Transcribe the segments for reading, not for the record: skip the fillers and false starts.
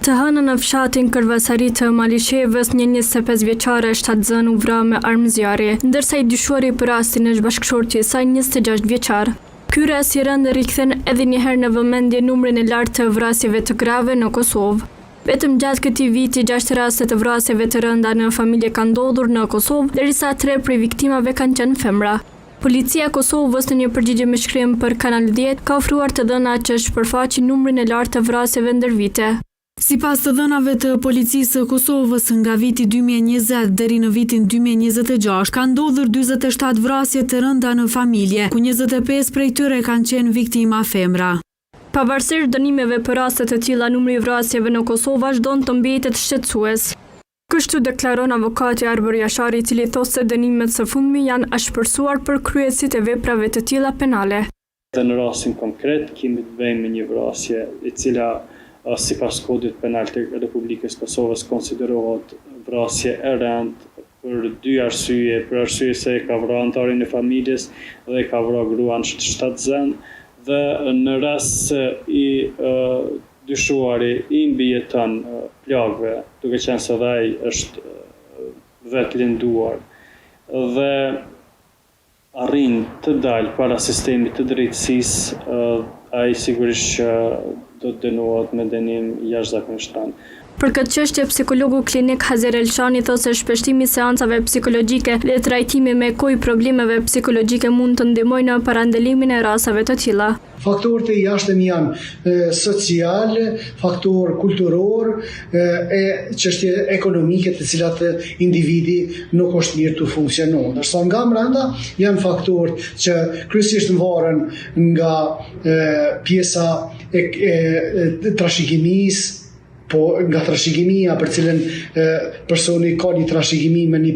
Të hënën në fshatin Kërvasari të Malishevës, një 25 vjeçare shtatzën u vra me armë zjarri, ndërsa i dyshuari për rastin është bashkëshorti i saj 26 vjeçar. Ky rast i rënd rikthen edhe një herë në vëmendje numrin e lartë të vrasjeve të grave në Kosovë. Vetëm gjatë këtij viti 6 raste të vrasjeve të rënda në familje kanë ndodhur në Kosovë, ndërsa 3 prej viktimave kanë qenë femra. Policia e Kosovës në një përgjigje me shkrim për Kanal 10 ka ofruar të dhëna që shpërfaqin numrin e lartë të vrasjeve ndër vite. Sipas të dhënave të policisë së Kosovës, nga viti 2020 deri në vitin 2026 ka ndodhur 47 vrasje të rënda në familje, ku 25 prej tyre kanë qenë viktima femra. Pavarësisht dënimeve për raste të tilla, numri i vrasjeve në Kosovë vazhdon të mbetet shqetësues. Kështu deklaron avokati Arbër Jashari, i cili thotë se dënimet së fundmi janë ashpërsuar për kryesit e veprave të tilla penale. Në rastin konkret kemi të bëjmë me një vrasje e cila sipas kodit penal të Republikës Kosovës konsiderohet vrasje e rëndë për 2 arsye, për arsye se ka vrarë antarin e familjes dhe ka vrarë gruan shtatzën, dhe në rast se i dyshuari i mbijeton plagëve, duke qenë se dhe ai është vetë linduar dhe arrin të dalë para sistemit të drejtësisë, ai sigurisht do të dënohet me dënim jashtëzakonshëm. Për këtë çështje, psikologu klinik Hazer Elshani thotë se shpeshtimi i seancave psikologjike dhe trajtimi me kohë problemeve psikologjike mund të ndihmojnë në parandalimin e rasteve të tilla. Faktorët e jashtëm janë social, faktor kulturor e çështje ekonomike të cilat individi nuk është mirë të funksionon. Ndërsa nga brenda janë faktorë që kryesisht varen nga pjesa e trashëgimisë, po nga trashëgimia për cilën personi ka një trashëgimi me një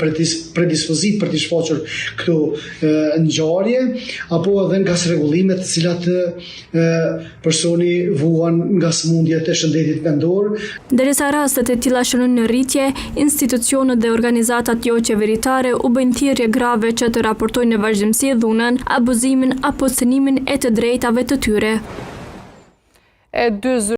predispozit për të shfaqur këto ngjarje, apo edhe nga rregullimet të cilat personi vuan nga sëmundjet e shëndetit vendor. Derisa rastet e tilla shënojnë në rritje, institucionet dhe organizatat jo qeveritare u bëjnë thirrje grave që të raportojnë në vazhdimsi dhunën, abuzimin apo cënimin e të drejtave të tyre.